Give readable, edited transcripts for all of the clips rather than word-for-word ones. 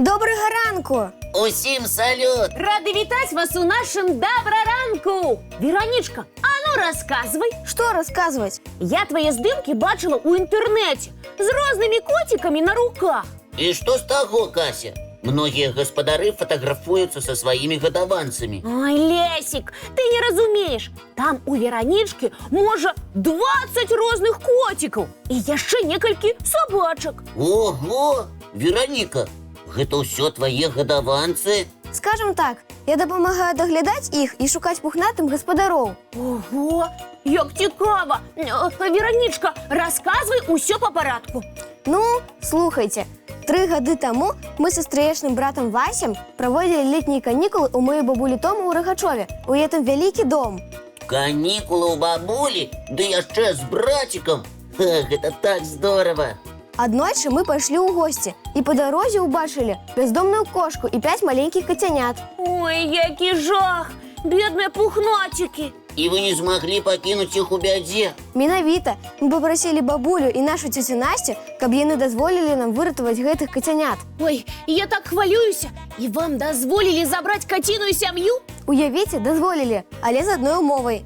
Доброго ранку! Усім салют! Рады вітаць вас у нашем добраранку! Вероничка, а ну рассказывай. Что рассказывать? Я твои здымки бачила у интернете с разными котиками на руках. І што з таго, Кася? Многія гаспадары фотаграфуюцца са сваімі гадаванцамі. Ой, Лесик, ты не разумеешь. Там у Веронички можа 20 розных котиков и яшчэ некалькі собачек. Ого! Вероніка, гэта ўсё твае гадаванцы? Скажем так, я дапамагаю даглядаць іх і шукаць пухнатым гаспадароў. Ого, як цікава. Вероничка, рассказывай усё по порядку. Ну, слухайте. 3 гады таму мы са стрыечным братам Васем праводзілі летнія канікулы ў маёй бабулі Тома ў Рагачове. У гэтым вялікі дом. Канікулы ў бабулі? Ды яшчэ з брацікам? Гэта так здорава! Аднойчы мы пайшлі ў госці і па дарозе ўбачылі бяздомную кошку і 5 маленькіх кацянят. Ой, які жах! Бедные пухнатики! І вы не змаглі пакінуць іх у бядзе? Менавіта мы папрасілі бабулю і нашу цёцю Насцю, каб яны дазволілі нам выратаваць гэтых кацянят. Ой, я так хвалююся! І вам дазволілі забраць каціную сям'ю? Уявіце, дазволілі, але з адной умовай.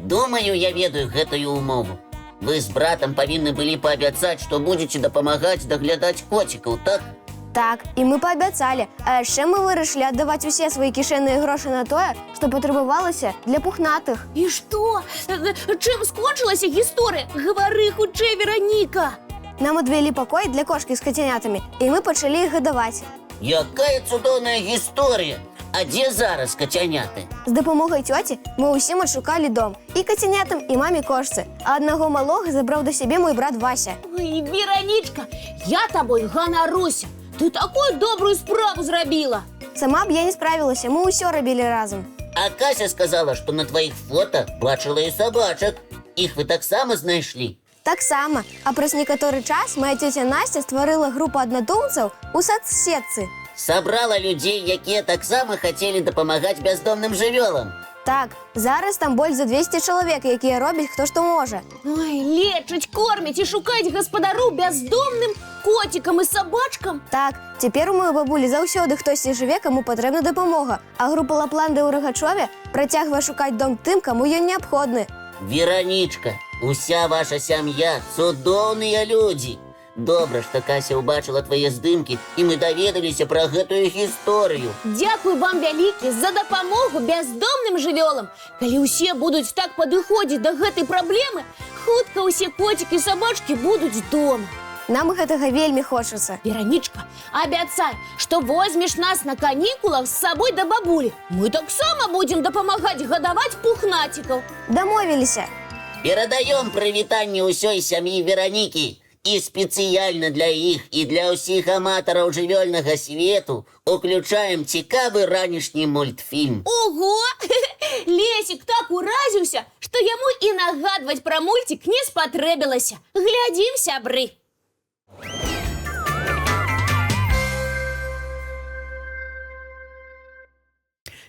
Думаю, я ведаю гэтую умову. Вы з братам павінны былі паабяцаць, што будзеце дапамагаць даглядаць коцікаў, так? Так, і мы паабяцалі, а яшчэ мы вырашылі аддаваць усе свае кішэнныя грошы на тое, што патрабавалася для пухнатых. І што? Чым скончылася гісторыя? Гавары хутчэй, Вероніка! Нам адвялі пакой для кошкі з кацянятамі, і мы пачалі іх гадаваць. Якая цудоўная гісторыя! А дзе зараз кацяняты? З дапамогай цёці мы ўсім адшукалі дом. І кацянятам, і маме кошцы. А аднаго малога забраў да сябе мой брат Вася. Ой, Вероничка, я тобой ганаруся! Ты такую добрую справу зрабіла! Сама б я не справілася, мы ўсё рабілі разам. А Кася сказала, што на тваіх фота бачыла і сабачак. Іх вы таксама знайшлі? Таксама. А праз некаторы час моя цёця Насця стварыла групу аднадумцаў у сацсетцы. Сабрала людзей, якія таксама хацелі дапамагаць бяздомным жывёлам. Так, зараз там больш за 200 чалавек, якія робяць хто што можа. Ой, лечыць, корміць і шукаць гаспадару бяздомным котикам і сабачкам? Так, цяпер у маёй бабулі заўсёды хтосьці жыве, каму патрэбна дапамога. А група Лапланды ў Рагачове працягвае шукаць дом тым, каму ён неабходны. Веронічка, уся ваша сям'я цудоўныя людзі. Добра, што Кася ўбачыла твае здымкі, і мы даведаліся пра гэтую гісторыю. Дзякуй вам вялікі за дапамогу бяздомным жывёлам. Калі ўсе будуць так падыходзіць да гэтай праблемы, хутка ўсе коцікі і сабачкі будуць дома. Нам гэтага вельмі хочацца. Вероничка, абяцай, што возьмеш нас на канікулах з сабой да бабулі. Мы таксама будзем дапамагаць гадаваць пухнацікаў. Дамовіліся. Перадаём прывітанне ўсёй сям'і Веронікі. І спецыяльна для іх і для ўсіх аматараў жывёльнага свету уключаем цікавы ранішні мультфільм. Ого! Лесик так уразіўся, што яму і нагадваць пра мульцік не спатрэбілася. Глядзім, сябры!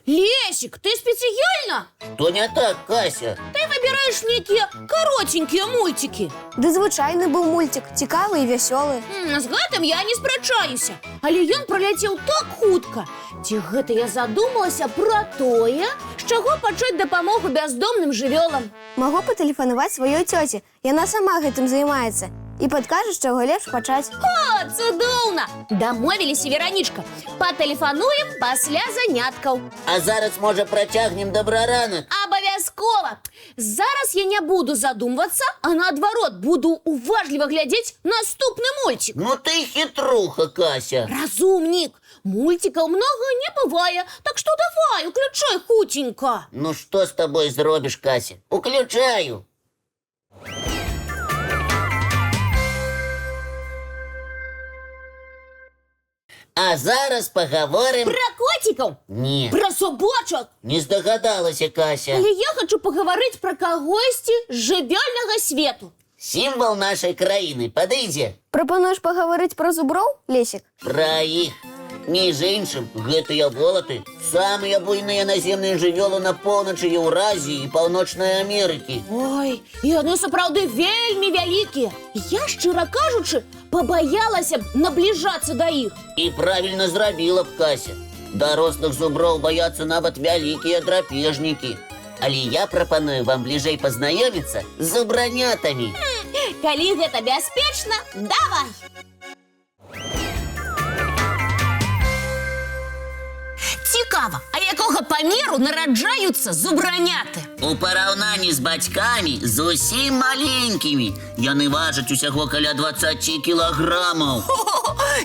Лесик, ты спецыяльна? То не так, Кася. Ты выбираешь некие коротенькие мультики. Ды звычайны быў мульцік, цікавы і вясёлы. З гэтым я не спрачаюся. Але ён праляцеў так хутка. Ці гэта я задумалася пра тое, з чаго пачаць дапамогу бяздомным жывёлам? Магу патэлефанаваць сваёй цёці. Яна сама гэтым займаецца. І падкажа, з чаго лепш пачаць. О, цудоўна! Дамовіліся, Вероничка. Патэлефануем пасля заняткаў. А зараз, можа, працягнем добраранак? Абавязкова! Зараз я не буду задумвацца, а наадварот буду уважліва глядзець наступны мульцік. Ну ты хітруха, Кася. Разумнік! Мультикаў многа не бывае, так што давай, уключай хутенька. Ну што з табой зробіш, Кася? Уключаю. А зараз пагаворым... Пра коцікаў? Не, Пра собачак? не здагадалася, Кася. Але я хачу пагаварыць пра кагосьці з жывёльнага свету. Сімвал нашай краіны падыдзе. Прапануеш пагаварыць пра зуброў, Лесік? Пра іх. Між іншым, гэтыя волаты самыя буйныя наземныя жывёлы на поўначы Еўразіі і Паўночнай Амерыкі. Ой, яны сапраўды вельмі вялікія. Я, шчыра кажучы, пабаялася б набліжацца да іх. І правільна зрабіла б, Кася. Дарослых зуброў баяцца нават вялікія драпежнікі. Але я прапаную вам бліжэй пазнаёміцца з зубранятамі. Калі гэта бяспечна, давай! Цікава, а якога памеру нараджаюцца зубраняты? У параўнанні з бацькамі зусім маленькімі. Яны важаць усяго каля 20 кілаграмаў.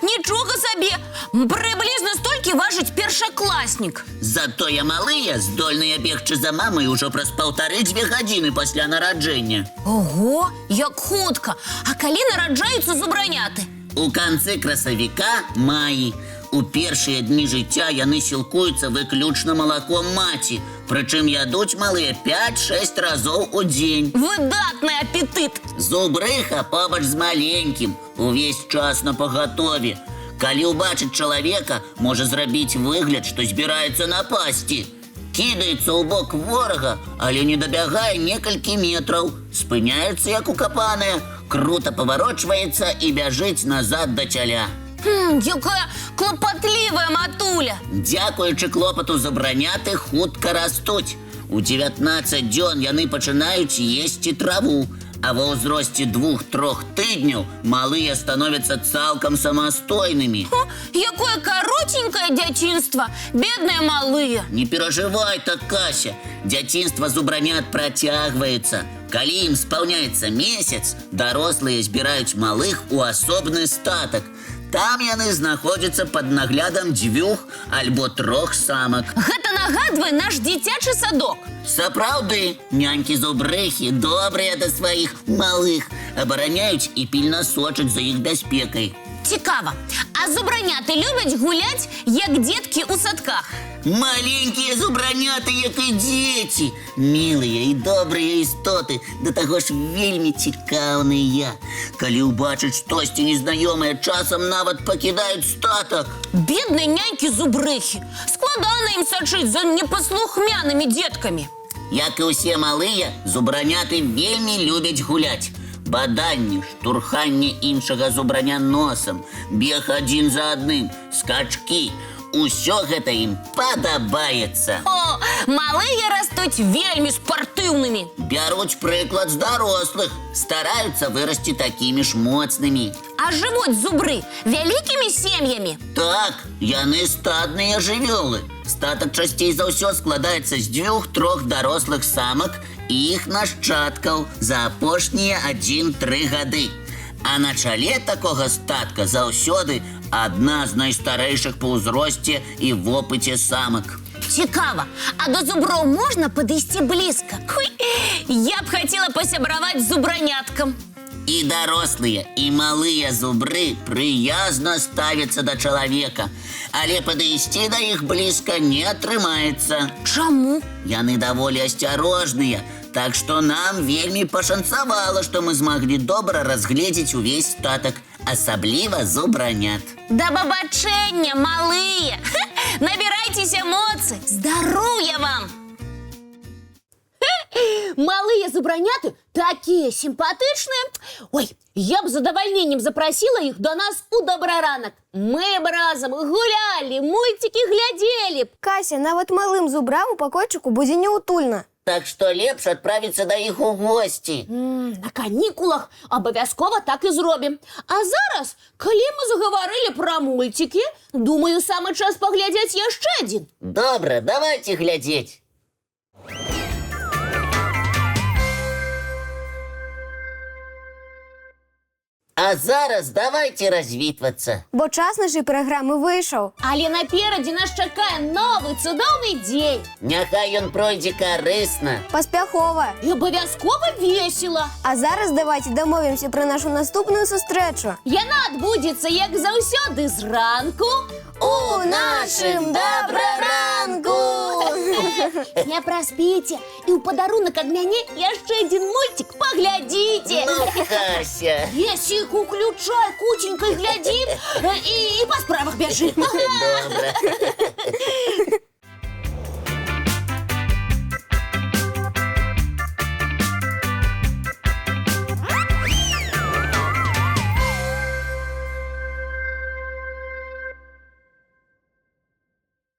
Нічога сабе! Прыблізна столькі важыць першакласнік. Затое малыя здольныя бегчы за мамай ужо праз 1,5–2 гадзіны пасля нараджэння. Ого, як хутка! А калі нараджаюцца зубраняты? У канцы красавіка-маі. У першыя дні жыцця яны сілкуюцца выключна малаком маці. Прычым ядуць малыя 5–6 разоў у дзень. Выдатны апетыт! Зубрыха побач з маленькім, увесь час на пагатове. Калі ўбачыць чалавека, можа зрабіць выгляд, што збіраецца напасці. Кідаецца ў бок ворага, але не дабягае некалькі метраў. Спыняецца, як укапаная, крута паварочваецца і бяжыць назад да цяля. Якая клопатлівая матуля! Дзякуючы клопату зубраняты хутка растуць. У 19 дзён яны пачынаюць есці траву, а ва ўзросце 2–3 тыдняў малыя становяцца цалкам самастойнымі. Якое каротенькае дзяцінства! Бедныя малыя! Не перажывай так, Кася. Дзяцінства зубранят працягваецца. Калі ім спаўняецца месяц, дарослыя збіраюць малых у асобны статак. Там яны знаходзяцца пад наглядам 2 альбо 3 самак. Гэта нагадвае наш дзіцячы садок. Сапраўды, нянькі-зубрыхі добрыя да сваіх малых, абараняюць і пільна сочаць за іх бяспекай. Цікава, а зубраняты любяць гуляць, як дзеткі ў садках? Маленькія зубраняты, як і дзеці. Мілыя і добрыя істоты, да таго ж вельмі цікаўныя. Калі ўбачаць штосьці незнаёмае, часам нават пакідаюць статак. Бедныя нянькі-зубрыхі! Складана ім сачыць за непаслухмянымі дзеткамі. Як і ўсе малыя, зубраняты вельмі любяць гуляць. Баданне, штурханне іншага зубраня носам, бег адзін за адным, скачкі. Усё гэта ім падабаецца. О, малыя растуць вельмі спартыўнымі. Бяруць прыклад з дарослых, стараюцца вырасці такімі ж моцнымі. А жывуць зубры вялікімі сем'ямі? Так, яны стадныя жывёлы. Статак часцей за ўсё складаецца з 2–3 дарослых самак і іх нашчадкаў за апошнія 1–3 гады. А на чале такога статка заўсёды адна з найстарэйшых па ўзросце і вопыце самак. Цікава, а до зуброў можна падысці блізка? Я б хацела пасябраваць з зубраняткам. І дарослыя, і малыя зубры прыязна ставяцца да чалавека, але падысці да іх блізка не атрымаецца. Чаму? Яны даволі асцярожныя, так што нам вельмі пашанцавала, што мы змаглі добра разгледзець увесь статак, асабліва зубранят. Да пабачэння, малыя! Набірайцеся моцы! Здароўя вам! Малыя зубраняты такія сімпатычныя. Ой, я б з задавальненнем запрасіла іх до нас у добраранак. Мы б разам гулялі, мульцікі глядзелі б. Кася, нават малым зубрам у пакойчыку будзе няўтульна. Так што лепш адправіцца да іх у госці. На канікулах абавязкова так і зробім. А зараз, калі мы загаварылі пра мульцікі, думаю, самы час паглядзець яшчэ адзін. Добра, давайце глядзець. А зараз давайте развітвацца. Бо час нашай праграмы выйшаў. Але наперадзе нас чакае новы цудоўны дзень. Няхай ён пройдзе карысна. Паспяхова. І абавязкова весела. А зараз давайте дамовімся пра нашу наступную сустрэчу. Яна адбудзецца, як заўсёды, зранку у нашым добраранку! Не праспіце. І ў падарунак ад мяне яшчэ адзін мульцік паглядзіце. Ну, Хася. Есік, уключай, кутенька, глядзі і па справах бяжы. Добра.